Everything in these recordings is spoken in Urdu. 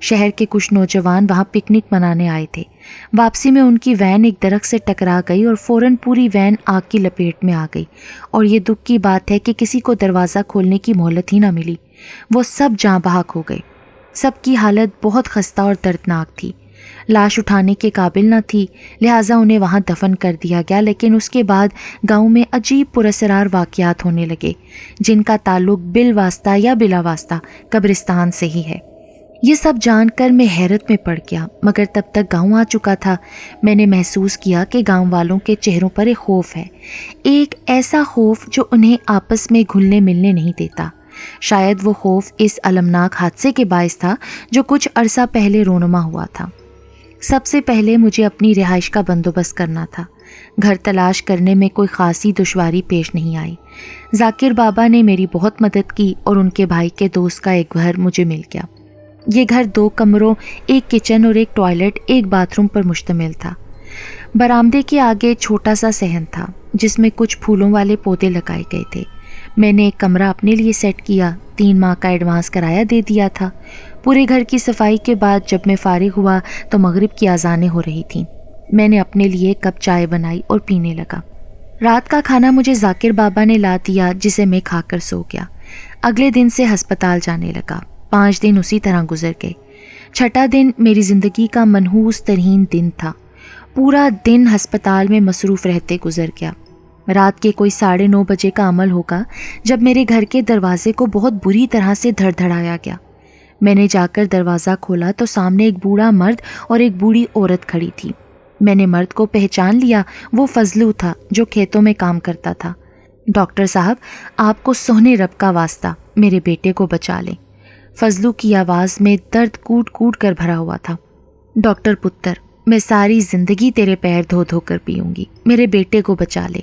شہر کے کچھ نوجوان وہاں پکنک منانے آئے تھے۔ واپسی میں ان کی وین ایک درخت سے ٹکرا گئی اور فوراً پوری وین آگ کی لپیٹ میں آ گئی، اور یہ دکھ کی بات ہے کہ کسی کو دروازہ کھولنے کی مہلت ہی نہ ملی۔ وہ سب جاں بحق ہو گئے۔ سب کی حالت بہت خستہ اور دردناک تھی۔ لاش اٹھانے کے قابل نہ تھی، لہٰذا انہیں وہاں دفن کر دیا گیا، لیکن اس کے بعد گاؤں میں عجیب پراسرار واقعات ہونے لگے جن کا تعلق بالواسطہ یا بلا واسطہ قبرستان سے ہی ہے۔ یہ سب جان کر میں حیرت میں پڑ گیا، مگر تب تک گاؤں آ چکا تھا۔ میں نے محسوس کیا کہ گاؤں والوں کے چہروں پر ایک خوف ہے، ایک ایسا خوف جو انہیں آپس میں گھلنے ملنے نہیں دیتا۔ شاید وہ خوف اس المناک حادثے کے باعث تھا جو کچھ عرصہ پہلے رونما ہوا تھا۔ سب سے پہلے مجھے اپنی رہائش کا بندوبست کرنا تھا۔ گھر تلاش کرنے میں کوئی خاصی دشواری پیش نہیں آئی۔ ذاکر بابا نے میری بہت مدد کی اور ان کے بھائی کے دوست کا ایک گھر مجھے مل گیا۔ یہ گھر 2 کمروں، ایک کچن اور ایک ٹوائلٹ، ایک باتھ روم پر مشتمل تھا۔ برآمدے کے آگے چھوٹا سا صحن تھا جس میں کچھ پھولوں والے پودے لگائے گئے تھے۔ میں نے ایک کمرہ اپنے لیے سیٹ کیا، 3 ماہ کا ایڈوانس کرایہ دے دیا تھا۔ پورے گھر کی صفائی کے بعد جب میں فارغ ہوا تو مغرب کی اذانیں ہو رہی تھیں۔ میں نے اپنے لیے ایک کپ چائے بنائی اور پینے لگا۔ رات کا کھانا مجھے ذاکر بابا نے لا دیا، جسے میں کھا کر سو گیا۔ اگلے دن سے ہسپتال جانے لگا۔ 5 دن اسی طرح گزر گئے۔ 6واں دن میری زندگی کا منحوس ترین دن تھا۔ پورا دن ہسپتال میں مصروف رہتے گزر گیا۔ رات کے کوئی 9:30 بجے کا عمل ہوگا جب میرے گھر کے دروازے کو بہت بری طرح سے دھڑدھڑایا گیا۔ میں نے جا کر دروازہ کھولا تو سامنے ایک بوڑھا مرد اور ایک بوڑھی عورت کھڑی تھی۔ میں نے مرد کو پہچان لیا، وہ فضلو تھا جو کھیتوں میں کام کرتا تھا۔ ڈاکٹر صاحب، آپ کو سونے رب کا واسطہ میرے بیٹے کو بچا لیں۔ فضلو کی آواز میں درد کوٹ کوٹ کر بھرا ہوا تھا۔ ڈاکٹر پتر، میں ساری زندگی تیرے پیر دھو دھو کر پیوں گی، میرے بیٹے کو بچا لے،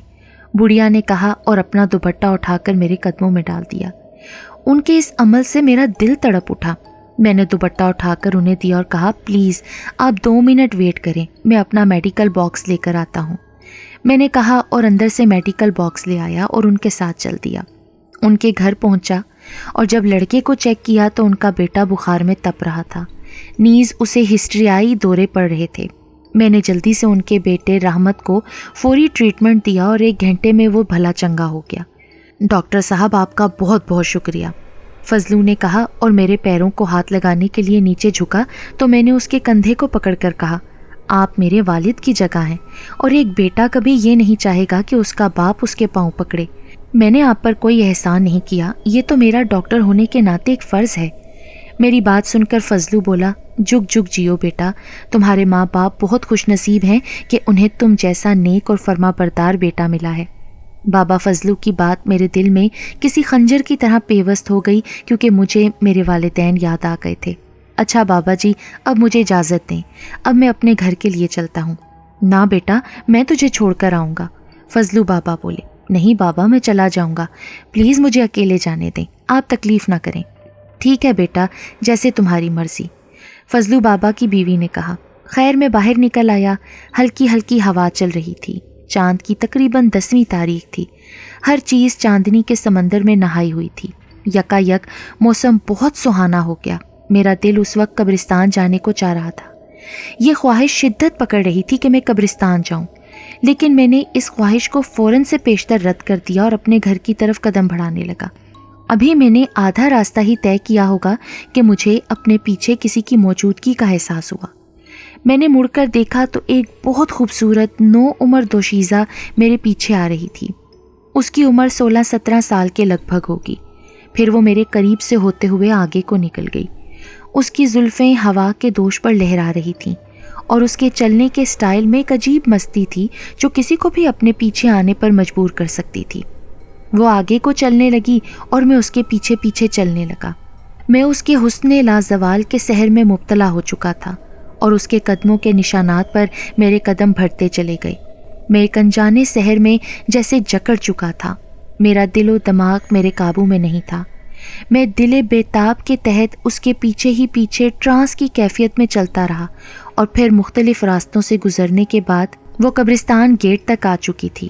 بڑھیا نے کہا اور اپنا دوپٹہ اٹھا کر میرے قدموں میں ڈال دیا۔ ان کے اس عمل سے میرا دل تڑپ اٹھا۔ میں نے دوپٹہ اٹھا کر انہیں دیا اور کہا، پلیز آپ 2 منٹ ویٹ کریں، میں اپنا میڈیکل باکس لے کر آتا ہوں۔ میں نے کہا اور اندر سے میڈیکل باکس لے آیا اور ان کے ساتھ چل دیا۔ ان کے گھر پہنچا اور جب لڑکے کو چیک کیا تو ان کا بیٹا بخار میں تپ رہا تھا، نیز اسے ہسٹریائی دورے پڑ رہے تھے۔ میں نے جلدی سے ان کے بیٹے رحمت کو فوری ٹریٹمنٹ دیا اور 1 گھنٹے میں وہ بھلا چنگا ہو گیا۔ ڈاکٹر صاحب، آپ کا بہت بہت شکریہ، فضلو نے کہا اور میرے پیروں کو ہاتھ لگانے کے لیے نیچے جھکا تو میں نے اس کے کندھے کو پکڑ کر کہا، آپ میرے والد کی جگہ ہیں اور ایک بیٹا کبھی یہ نہیں چاہے گا کہ اس کا باپ اس کے پاؤں پکڑے۔ میں نے آپ پر کوئی احسان نہیں کیا، یہ تو میرا ڈاکٹر ہونے کے ناطے ایک فرض ہے۔ میری بات سن کر فضلو بولا، جگ جگ جیو بیٹا، تمہارے ماں باپ بہت خوش نصیب ہیں کہ انہیں تم جیسا نیک اور فرما بردار بیٹا ملا ہے۔ بابا فضلو کی بات میرے دل میں کسی خنجر کی طرح پیوست ہو گئی، کیونکہ مجھے میرے والدین یاد آ گئے تھے۔ اچھا بابا جی، اب مجھے اجازت دیں، اب میں اپنے گھر کے لیے چلتا ہوں۔ نہ بیٹا، میں تجھے چھوڑ کر آؤں گا، فضلو بابا بولے۔ نہیں بابا، میں چلا جاؤں گا، پلیز مجھے اکیلے جانے دیں، آپ تکلیف نہ کریں۔ ٹھیک ہے بیٹا، جیسے تمہاری مرضی، فضلو بابا کی بیوی نے کہا۔ خیر میں باہر نکل آیا۔ ہلکی ہلکی ہوا چل رہی تھی۔ چاند کی تقریباً 10ویں تاریخ تھی۔ ہر چیز چاندنی کے سمندر میں نہائی ہوئی تھی۔ یکا یک موسم بہت سہانا ہو گیا۔ میرا دل اس وقت قبرستان جانے کو چاہ رہا تھا۔ یہ خواہش شدت پکڑ رہی تھی کہ میں قبرستان جاؤں، لیکن میں نے اس خواہش کو فوراً سے پیشتر رد کر دیا اور اپنے گھر کی طرف قدم بڑھانے لگا۔ ابھی میں نے آدھا راستہ ہی طے کیا ہوگا کہ مجھے اپنے پیچھے کسی کی موجودگی کا احساس ہوا۔ میں نے مڑ کر دیکھا تو ایک بہت خوبصورت نوعمر دوشیزہ میرے پیچھے آ رہی تھی۔ اس کی عمر 16-17 سال کے لگ بھگ ہوگی۔ پھر وہ میرے قریب سے ہوتے ہوئے آگے کو نکل گئی۔ اس کی زلفیں ہوا کے دوش پر لہرا رہی تھیں اور اس کے چلنے کے سٹائل میں ایک عجیب مستی تھی جو کسی کو بھی اپنے پیچھے آنے پر مجبور کر سکتی تھی۔ وہ آگے کو چلنے لگی اور میں اس کے پیچھے پیچھے چلنے لگا۔ میں اس کے حسن لازوال کے سحر میں مبتلا ہو چکا تھا اور اس کے قدموں کے نشانات پر میرے قدم بڑھتے چلے گئے۔ میں ایک انجانے سحر میں جیسے جکڑ چکا تھا۔ میرا دل و دماغ میرے قابو میں نہیں تھا۔ میں دل بیتاب کے تحت اس کے پیچھے ہی پیچھے ٹرانس کی کیفیت میں چلتا رہا اور پھر مختلف راستوں سے گزرنے کے بعد وہ قبرستان گیٹ تک آ چکی تھی۔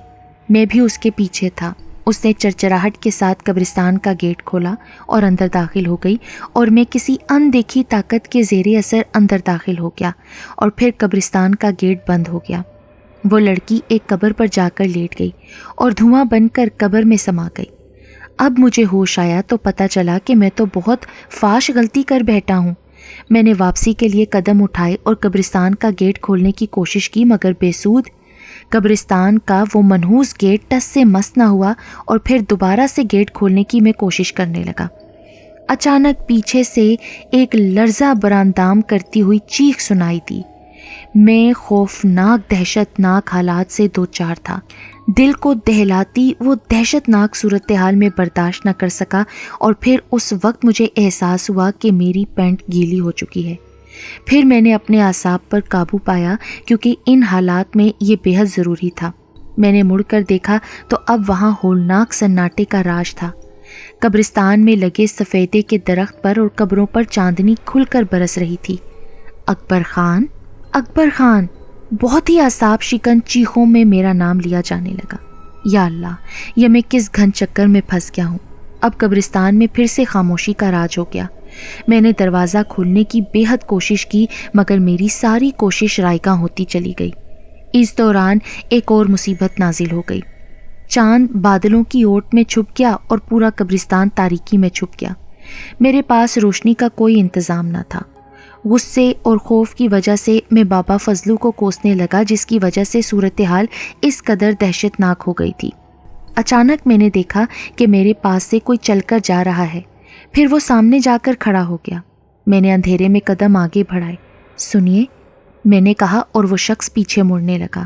میں بھی اس کے پیچھے تھا اس نے چرچراہٹ کے ساتھ قبرستان کا گیٹ کھولا اور اندر داخل ہو گئی، اور میں کسی اندیکھی طاقت کے زیر اثر اندر داخل ہو گیا، اور پھر قبرستان کا گیٹ بند ہو گیا۔ وہ لڑکی ایک قبر پر جا کر لیٹ گئی اور دھواں بن کر قبر میں سما گئی۔ اب مجھے ہوش آیا تو پتہ چلا کہ میں تو بہت فاش غلطی کر بیٹھا ہوں۔ میں نے واپسی کے لیے قدم اٹھائے اور قبرستان کا گیٹ کھولنے کی کوشش کی، مگر بے سود۔ قبرستان کا وہ منحوس گیٹ ٹس سے مس نہ ہوا، اور پھر دوبارہ سے گیٹ کھولنے کی میں کوشش کرنے لگا۔ اچانک پیچھے سے ایک لرزہ براندام کرتی ہوئی چیخ سنائی دی۔ میں خوفناک دہشت ناک حالات سے دوچار تھا۔ دل کو دہلاتی وہ دہشت ناک صورتحال میں برداشت نہ کر سکا، اور پھر اس وقت مجھے احساس ہوا کہ میری پینٹ گیلی ہو چکی ہے۔ پھر میں نے اپنے اعصاب پر قابو پایا، کیونکہ ان حالات میں یہ بے حد ضروری تھا۔ میں نے مڑ کر دیکھا تو اب وہاں ہولناک سناٹے کا راج تھا۔ قبرستان میں لگے سفیدے کے درخت پر اور قبروں پر چاندنی کھل کر برس رہی تھی۔ اکبر خان، اکبر خان، بہت ہی اعصاب شکن چیخوں میں میرا نام لیا جانے لگا۔ یا اللہ، یہ میں کس گھن چکر میں پھنس گیا ہوں۔ اب قبرستان میں پھر سے خاموشی کا راج ہو گیا۔ میں نے دروازہ کھولنے کی بے حد کوشش کی، مگر میری ساری کوشش رائگاں ہوتی چلی گئی۔ اس دوران ایک اور مصیبت نازل ہو گئی۔ چاند بادلوں کی اوٹ میں چھپ گیا اور پورا قبرستان تاریکی میں چھپ گیا۔ میرے پاس روشنی کا کوئی انتظام نہ تھا۔ غصے اور خوف کی وجہ سے میں بابا فضلو کو کوسنے لگا، جس کی وجہ سے صورتحال اس قدر دہشت ناک ہو گئی تھی۔ اچانک میں نے دیکھا کہ میرے پاس سے کوئی چل کر جا رہا ہے، پھر وہ سامنے جا کر کھڑا ہو گیا۔ میں نے اندھیرے میں قدم آگے بڑھائے۔ سنیے، میں نے کہا، اور وہ شخص پیچھے مڑنے لگا۔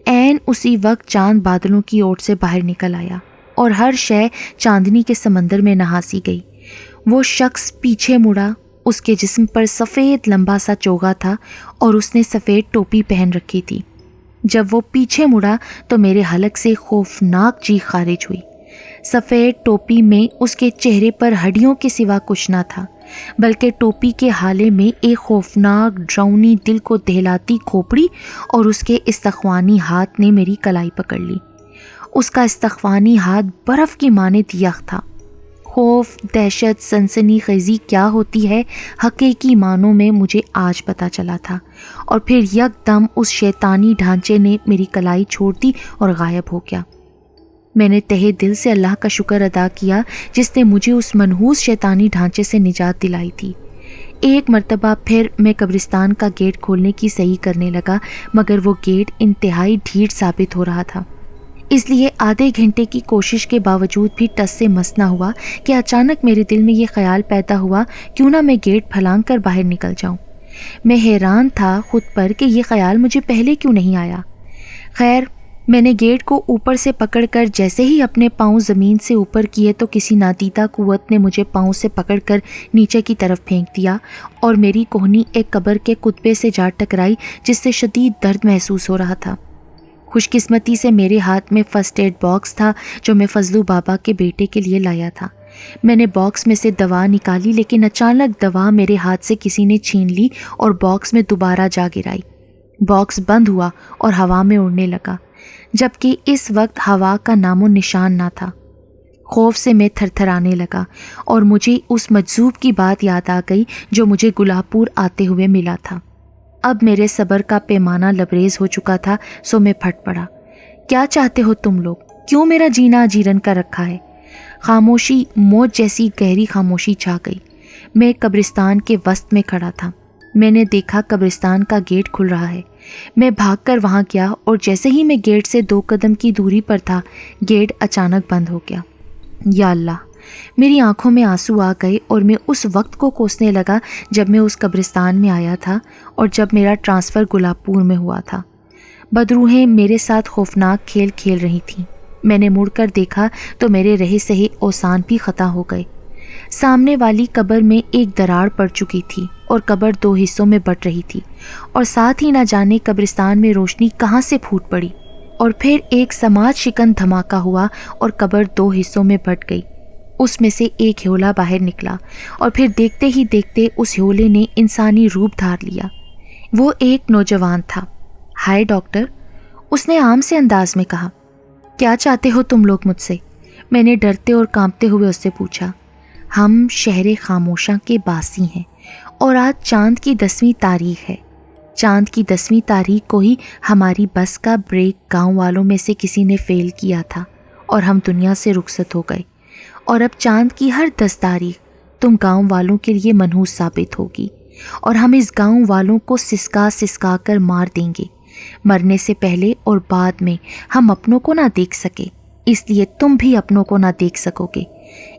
عین اسی وقت چاند بادلوں کی اوٹ سے باہر نکل آیا اور ہر شے چاندنی کے سمندر میں نہاسی گئی۔ وہ شخص پیچھے مڑا، اس کے جسم پر سفید لمبا سا چوغا تھا اور اس نے سفید ٹوپی پہن رکھی تھی۔ جب وہ پیچھے مڑا تو میرے حلق سے خوفناک چیخ خارج ہوئی۔ سفید ٹوپی میں اس کے چہرے پر ہڈیوں کے سوا کچھ نہ تھا، بلکہ ٹوپی کے ہالے میں ایک خوفناک ڈراؤنی دل کو دہلاتی کھوپڑی، اور اس کے استخوانی ہاتھ نے میری کلائی پکڑ لی۔ اس کا استخوانی ہاتھ برف کی مانند یخ تھا۔ خوف، دہشت، سنسنی خیزی کیا ہوتی ہے حقیقی معنوں میں مجھے آج پتہ چلا تھا، اور پھر یک دم اس شیطانی ڈھانچے نے میری کلائی چھوڑ دی اور غائب ہو گیا۔ میں نے تہہ دل سے اللہ کا شکر ادا کیا جس نے مجھے اس منحوس شیطانی ڈھانچے سے نجات دلائی تھی۔ ایک مرتبہ پھر میں قبرستان کا گیٹ کھولنے کی صحیح کرنے لگا، مگر وہ گیٹ انتہائی ڈھیٹ ثابت ہو رہا تھا۔ اس لیے آدھے گھنٹے کی کوشش کے باوجود بھی ٹس سے مس نہ ہوا کہ اچانک میرے دل میں یہ خیال پیدا ہوا، کیوں نہ میں گیٹ پھلانگ کر باہر نکل جاؤں۔ میں حیران تھا خود پر کہ یہ خیال مجھے پہلے کیوں نہیں آیا۔ خیر، میں نے گیٹ کو اوپر سے پکڑ کر جیسے ہی اپنے پاؤں زمین سے اوپر کیے تو کسی نادیدہ قوت نے مجھے پاؤں سے پکڑ کر نیچے کی طرف پھینک دیا، اور میری کوہنی ایک قبر کے کتبے سے جا ٹکرائی جس سے شدید درد محسوس ہو رہا تھا۔ خوش قسمتی سے میرے ہاتھ میں فرسٹ ایڈ باکس تھا جو میں فضلو بابا کے بیٹے کے لیے لایا تھا۔ میں نے باکس میں سے دوا نکالی، لیکن اچانک دوا میرے ہاتھ سے کسی نے چھین لی اور باکس میں دوبارہ جا گرائی۔ باکس بند ہوا اور ہوا میں اڑنے لگا، جبکہ اس وقت ہوا کا نام و نشان نہ تھا۔ خوف سے میں تھر تھرانے لگا اور مجھے اس مجذوب کی بات یاد آ گئی جو مجھے گلاب پور آتے ہوئے ملا تھا۔ اب میرے صبر کا پیمانہ لبریز ہو چکا تھا، سو میں پھٹ پڑا۔ کیا چاہتے ہو تم لوگ؟ کیوں میرا جینا اجیرن کا رکھا ہے؟ خاموشی، موج جیسی گہری خاموشی چھا گئی۔ میں قبرستان کے وسط میں کھڑا تھا۔ میں نے دیکھا قبرستان کا گیٹ کھل رہا ہے۔ میں بھاگ کر وہاں گیا اور جیسے ہی میں گیٹ سے 2 قدم کی دوری پر تھا، گیٹ اچانک بند ہو گیا۔ یا اللہ، میری آنکھوں میں آنسو آ گئے اور میں اس وقت کو کوسنے لگا جب میں اس قبرستان میں آیا تھا اور جب میرا ٹرانسفر گلاب پور میں ہوا تھا۔ بدروحیں میرے ساتھ خوفناک کھیل کھیل رہی تھیں۔ میں نے مڑ کر دیکھا تو میرے رہے سہے اوسان بھی خطا ہو گئے۔ سامنے والی قبر میں ایک دراڑ پڑ چکی تھی اور قبر 2 حصوں میں بٹ رہی تھی، اور ساتھ ہی نہ جانے قبرستان میں روشنی کہاں سے پھوٹ پڑی، اور پھر ایک سماج شکن دھماکہ ہوا اور قبر 2 حصوں میں بٹ گئی۔ اس میں سے ایک ہیولا باہر نکلا اور پھر دیکھتے ہی دیکھتے اس ہیولے نے انسانی روپ دھار لیا۔ وہ ایک نوجوان تھا۔ ہائے ڈاکٹر، اس نے عام سے انداز میں کہا، کیا چاہتے ہو تم لوگ مجھ سے؟ میں نے ڈرتے اور کانپتے ہوئے اس سے پوچھا۔ ہم شہر خاموشاں کے باسی ہیں اور آج چاند کی 10ویں تاریخ ہے۔ چاند کی 10ویں تاریخ کو ہی ہماری بس کا بریک گاؤں والوں میں سے کسی نے فیل کیا تھا اور ہم دنیا سے رخصت ہو گئے، اور اب چاند کی ہر 10 تاریخ تم گاؤں والوں کے لیے منحوس ثابت ہوگی، اور ہم اس گاؤں والوں کو سسکا سسکا کر مار دیں گے۔ مرنے سے پہلے اور بعد میں ہم اپنوں کو نہ دیکھ سکے، اس لیے تم بھی اپنوں کو نہ دیکھ سکو گے۔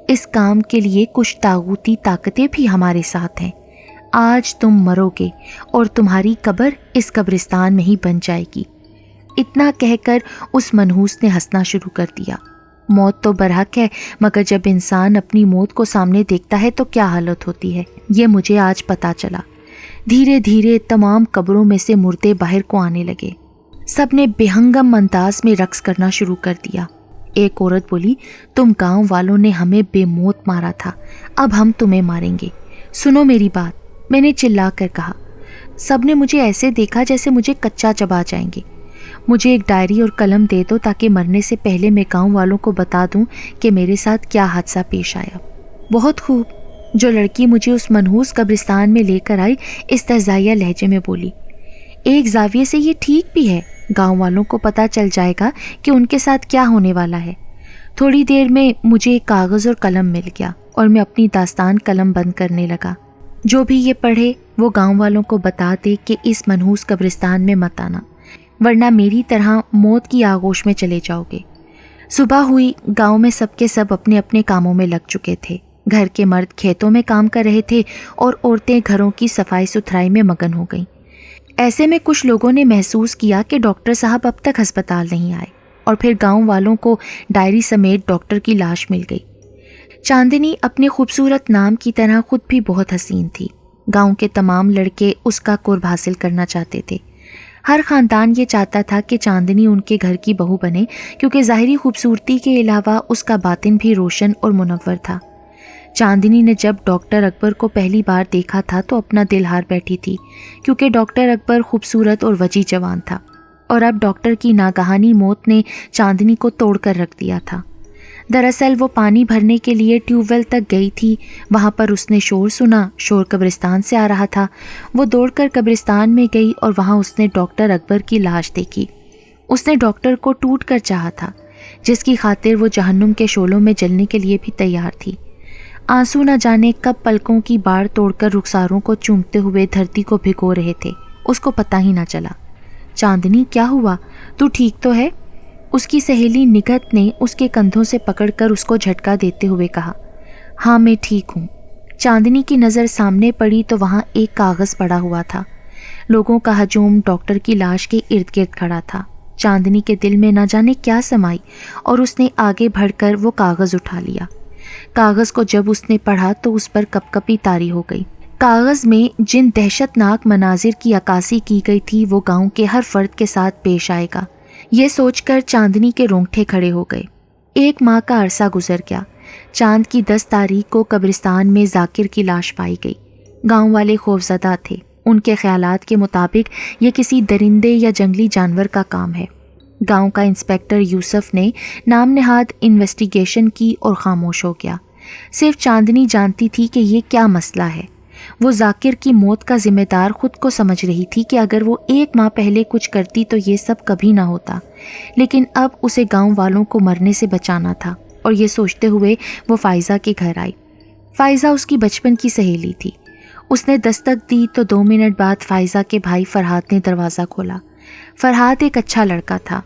اس کام کے لیے کچھ طاغوتی طاقتیں بھی ہمارے ساتھ ہیں۔ آج تم مرو گے اور تمہاری قبر اس قبرستان میں ہی بن جائے گی۔ اتنا کہہ کر اس منحوس نے ہنسنا شروع کر دیا۔ موت تو برحق ہے، مگر جب انسان اپنی موت کو سامنے دیکھتا ہے تو کیا حالت ہوتی ہے، یہ مجھے آج پتا چلا۔ دھیرے دھیرے تمام قبروں میں سے مردے باہر کو آنے لگے۔ سب نے بے ہنگم انداز میں رقص کرنا شروع کر دیا۔ ایک عورت بولی، تم گاؤں والوں نے ہمیں بے موت مارا تھا، اب ہم تمہیں ماریں گے۔ سنو میری بات، میں نے چلا کر کہا۔ سب نے مجھے ایسے دیکھا جیسے مجھے کچا چبا جائیں گے۔ مجھے ایک ڈائری اور قلم دے دو تاکہ مرنے سے پہلے میں گاؤں والوں کو بتا دوں کہ میرے ساتھ کیا حادثہ پیش آیا۔ بہت خوب، جو لڑکی مجھے اس منحوس قبرستان میں لے کر آئی استہزائیہ لہجے میں بولی۔ ایک زاویے سے یہ ٹھیک بھی ہے، گاؤں والوں کو پتہ چل جائے گا کہ ان کے ساتھ کیا ہونے والا ہے۔ تھوڑی دیر میں مجھے ایک کاغذ اور قلم مل گیا اور میں اپنی داستان قلم بند کرنے لگا۔ جو بھی یہ پڑھے وہ گاؤں والوں کو بتا دے کہ اس منحوس قبرستان میں مت آنا، ورنہ میری طرح موت کی آغوش میں چلے جاؤ گے۔ صبح ہوئی، گاؤں میں سب کے سب اپنے اپنے کاموں میں لگ چکے تھے۔ گھر کے مرد کھیتوں میں کام کر رہے تھے اور عورتیں گھروں کی صفائی ستھرائی میں مگن ہو گئیں۔ ایسے میں کچھ لوگوں نے محسوس کیا کہ ڈاکٹر صاحب اب تک ہسپتال نہیں آئے، اور پھر گاؤں والوں کو ڈائری سمیت ڈاکٹر کی لاش مل گئی۔ چاندنی اپنے خوبصورت نام کی طرح خود بھی بہت حسین تھی۔ گاؤں کے تمام لڑکے اس کا قرب حاصل کرنا چاہتے تھے۔ ہر خاندان یہ چاہتا تھا کہ چاندنی ان کے گھر کی بہو بنے، کیونکہ ظاہری خوبصورتی کے علاوہ اس کا باطن بھی روشن اور منور تھا۔ چاندنی نے جب ڈاکٹر اکبر کو پہلی بار دیکھا تھا تو اپنا دل ہار بیٹھی تھی، کیونکہ ڈاکٹر اکبر خوبصورت اور وجی جوان تھا، اور اب ڈاکٹر کی ناگہانی موت نے چاندنی کو توڑ کر رکھ دیا تھا۔ دراصل وہ پانی بھرنے کے لیے ٹیوب ویل تک گئی تھی، وہاں پر اس نے شور سنا، شور قبرستان سے آ رہا تھا۔ وہ دوڑ کر قبرستان میں گئی اور وہاں اس نے ڈاکٹر اکبر کی لاش دیکھی۔ اس نے ڈاکٹر کو ٹوٹ کر چاہا تھا، جس کی خاطر وہ جہنم کے شعلوں میں جلنے کے لیے بھی تیار تھی۔ آنسو نہ جانے کب پلکوں کی باڑ توڑ کر رخساروں کو چومتے ہوئے دھرتی کو بھگو رہے تھے، اس کو پتہ ہی نہ چلا۔ چاندنی، کیا ہوا؟ تو ٹھیک تو ہے؟ اس کی سہیلی نگہت نے اس کے کندھوں سے پکڑ کر اس کو جھٹکا دیتے ہوئے کہا۔ ہاں میں ٹھیک ہوں۔ چاندنی کی نظر سامنے پڑی تو وہاں ایک کاغذ پڑا ہوا تھا۔ لوگوں کا ہجوم ڈاکٹر کی لاش کے ارد گرد کھڑا تھا۔ چاندنی کے دل میں نہ جانے کیا سمائی اور اس نے آگے بڑھ کر وہ کاغذ اٹھا لیا۔ کاغذ کو جب اس نے پڑھا تو اس پر کپ کپی طاری ہو گئی۔ کاغذ میں جن دہشت ناک مناظر کی عکاسی کی گئی تھی وہ گاؤں کے ہر فرد کے ساتھ پیش آئے گا، یہ سوچ کر چاندنی کے رونگٹے کھڑے ہو گئے۔ 1 ماہ کا عرصہ گزر گیا۔ چاند کی 10 تاریخ کو قبرستان میں ذاکر کی لاش پائی گئی۔ گاؤں والے خوفزدہ تھے۔ ان کے خیالات کے مطابق یہ کسی درندے یا جنگلی جانور کا کام ہے۔ گاؤں کا انسپیکٹر یوسف نے نام نہاد انویسٹیگیشن کی اور خاموش ہو گیا۔ صرف چاندنی جانتی تھی کہ یہ کیا مسئلہ ہے۔ وہ ذاکر کی موت کا ذمہ دار خود کو سمجھ رہی تھی کہ اگر وہ 1 ماہ پہلے کچھ کرتی تو یہ سب کبھی نہ ہوتا، لیکن اب اسے گاؤں والوں کو مرنے سے بچانا تھا، اور یہ سوچتے ہوئے وہ فائزہ کے گھر آئی۔ فائزہ اس کی بچپن کی سہیلی تھی۔ اس نے دستک دی تو 2 منٹ بعد فائزہ کے بھائی فرحات نے دروازہ کھولا۔ فرحات ایک اچھا لڑکا تھا۔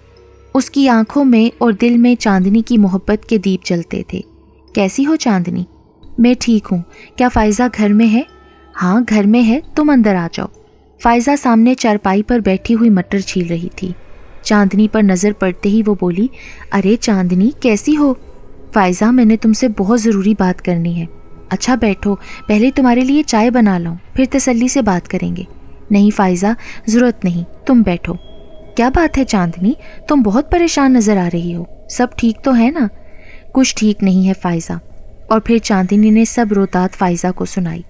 اس کی آنکھوں میں اور دل میں چاندنی کی محبت کے دیپ جلتے تھے۔ کیسی ہو چاندنی؟ میں ٹھیک ہوں۔ کیا فائزہ گھر میں ہے؟ ہاں گھر میں ہے، تم اندر آ جاؤ۔ فائزہ سامنے چارپائی پر بیٹھی ہوئی مٹر چھیل رہی تھی۔ چاندنی پر نظر پڑتے ہی وہ بولی، ارے چاندنی کیسی ہو؟ فائزہ، میں نے تم سے بہت ضروری بات کرنی ہے۔ اچھا بیٹھو، پہلے تمہارے لیے چائے بنا لاؤں، پھر تسلی سے بات کریں گے۔ نہیں فائزہ، ضرورت نہیں، تم بیٹھو۔ کیا بات ہے چاندنی؟ تم بہت پریشان نظر آ رہی ہو، سب ٹھیک تو ہے نا؟ کچھ ٹھیک نہیں ہے فائزہ۔ اور پھر چاندنی نے سب روتات فائزہ کو سنائی۔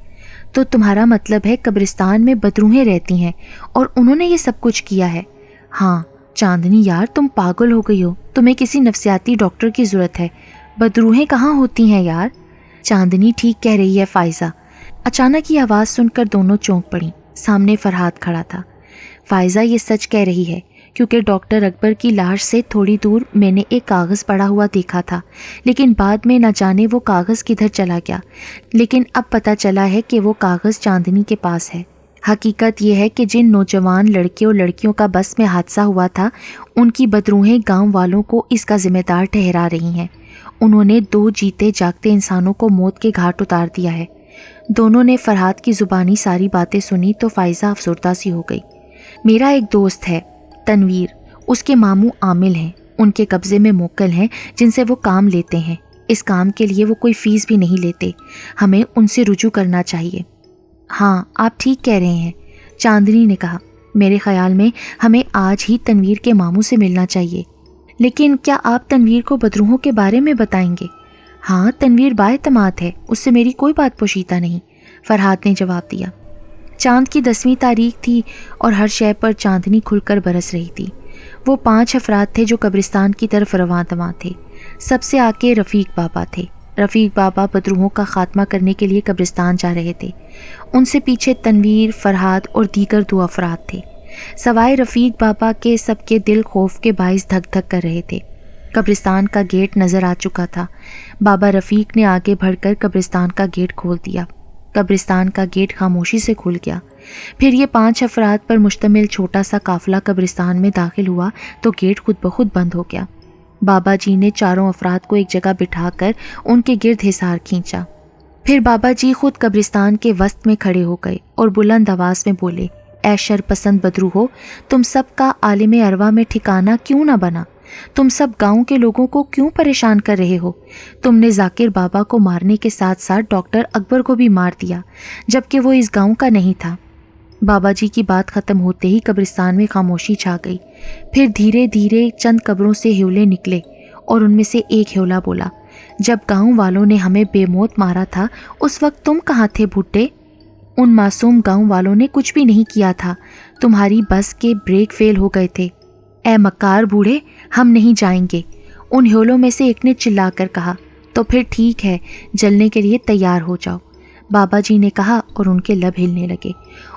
تو تمہارا مطلب ہے قبرستان میں بدروہیں رہتی ہیں اور انہوں نے یہ سب کچھ کیا ہے؟ ہاں۔ چاندنی یار، تم پاگل ہو گئی ہو، تمہیں کسی نفسیاتی ڈاکٹر کی ضرورت ہے۔ بدروہیں کہاں ہوتی ہیں یار؟ چاندنی ٹھیک کہہ رہی ہے فائزہ۔ اچانک یہ آواز سن کر دونوں چونک پڑیں۔ سامنے فرحات کھڑا تھا۔ فائزہ یہ سچ کہہ رہی ہے، کیونکہ ڈاکٹر اکبر کی لاش سے تھوڑی دور میں نے ایک کاغذ پڑا ہوا دیکھا تھا، لیکن بعد میں نہ جانے وہ کاغذ کدھر چلا گیا، لیکن اب پتہ چلا ہے کہ وہ کاغذ چاندنی کے پاس ہے۔ حقیقت یہ ہے کہ جن نوجوان لڑکے اور لڑکیوں کا بس میں حادثہ ہوا تھا، ان کی بدروہیں گاؤں والوں کو اس کا ذمہ دار ٹھہرا رہی ہیں۔ انہوں نے 2 جیتے جاگتے انسانوں کو موت کے گھاٹ اتار دیا ہے۔ دونوں نے فرحات کی زبانی ساری باتیں سنی تو فائزہ افسردہ سی ہو گئی۔ میرا ایک دوست ہے تنویر، اس کے ماموں عامل ہیں، ان کے قبضے میں موکل ہیں جن سے وہ کام لیتے ہیں۔ اس کام کے لیے وہ کوئی فیس بھی نہیں لیتے، ہمیں ان سے رجوع کرنا چاہیے۔ ہاں آپ ٹھیک کہہ رہے ہیں، چاندنی نے کہا۔ میرے خیال میں ہمیں آج ہی تنویر کے ماموں سے ملنا چاہیے۔ لیکن کیا آپ تنویر کو بدروہوں کے بارے میں بتائیں گے؟ ہاں تنویر بااعتماد ہے، اس سے میری کوئی بات پوشیدہ نہیں، فرحات نے جواب دیا۔ چاند کی 10ویں تاریخ تھی اور ہر شے پر چاندنی کھل کر برس رہی تھی۔ وہ 5 افراد تھے جو قبرستان کی طرف رواں دواں تھے۔ سب سے آگے رفیق بابا تھے۔ رفیق بابا بدروہوں کا خاتمہ کرنے کے لیے قبرستان جا رہے تھے۔ ان سے پیچھے تنویر، فرحات اور دیگر 2 افراد تھے۔ سوائے رفیق بابا کے سب کے دل خوف کے باعث دھک دھک کر رہے تھے۔ قبرستان کا گیٹ نظر آ چکا تھا۔ بابا رفیق نے آگے بڑھ کر قبرستان کا گیٹ کھول دیا۔ قبرستان کا گیٹ خاموشی سے کھل گیا۔ پھر یہ 5 افراد پر مشتمل چھوٹا سا قافلہ قبرستان میں داخل ہوا تو گیٹ خود بخود بند ہو گیا۔ بابا جی نے چاروں افراد کو ایک جگہ بٹھا کر ان کے گرد حصار کھینچا۔ پھر بابا جی خود قبرستان کے وسط میں کھڑے ہو گئے اور بلند آواز میں بولے، اے شر پسند بدروہو، تم سب کا عالم ارواح میں ٹھکانہ کیوں نہ بنا؟ تم سب گاؤں کے لوگوں کو کیوں پریشان کر رہے ہو؟ تم نے ذاکر بابا کو مارنے کے ساتھ ساتھ ڈاکٹر اکبر کو بھی مار دیا، جبکہ وہ اس گاؤں کا نہیں تھا۔ بابا جی کی بات ختم ہوتے ہی قبرستان میں خاموشی چھا گئی۔ پھر دھیرے دھیرے چند قبروں سے ہیولے نکلے اور ان میں سے ایک ہیولا بولا، جب گاؤں والوں نے ہمیں بے موت مارا تھا اس وقت تم کہاں تھے بھٹے؟ ان معصوم گاؤں والوں نے کچھ بھی نہیں کیا تھا، تمہاری بس کے بریک فیل ہو گئے تھے۔ اے مکار بوڑھے، ہم نہیں جائیں گے، ان ہیولوں میں سے ایک نے چلا کر کہا۔ تو پھر ٹھیک ہے، جلنے کے لیے تیار ہو جاؤ، بابا جی نے کہا اور ان کے لب ہلنے لگے۔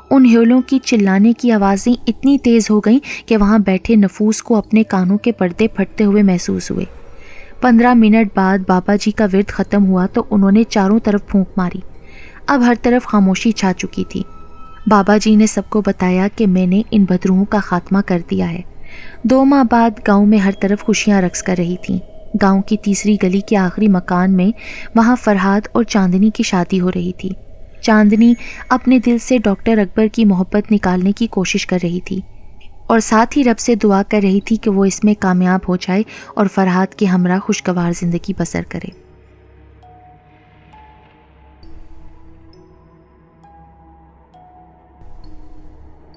ان ہیولوں کی چلانے کی آوازیں اتنی تیز ہو گئیں کہ وہاں بیٹھے نفوس کو اپنے کانوں کے پردے پھٹتے ہوئے محسوس ہوئے۔ 15 منٹ بعد بابا جی کا ورد ختم ہوا تو انہوں نے چاروں طرف پھونک ماری۔ اب ہر طرف خاموشی چھا چکی تھی۔ بابا جی نے سب کو بتایا کہ میں نے ان بدروہوں کا خاتمہ کر دیا ہے۔ 2 ماہ بعد گاؤں میں ہر طرف خوشیاں رقص کر رہی تھیں۔ گاؤں کی تیسری گلی کے آخری مکان میں وہاں فرحات اور چاندنی کی شادی ہو رہی تھی۔ چاندنی اپنے دل سے ڈاکٹر اکبر کی محبت نکالنے کی کوشش کر رہی تھی اور ساتھ ہی رب سے دعا کر رہی تھی کہ وہ اس میں کامیاب ہو جائے اور فرحات کے ہمراہ خوشگوار زندگی بسر کرے۔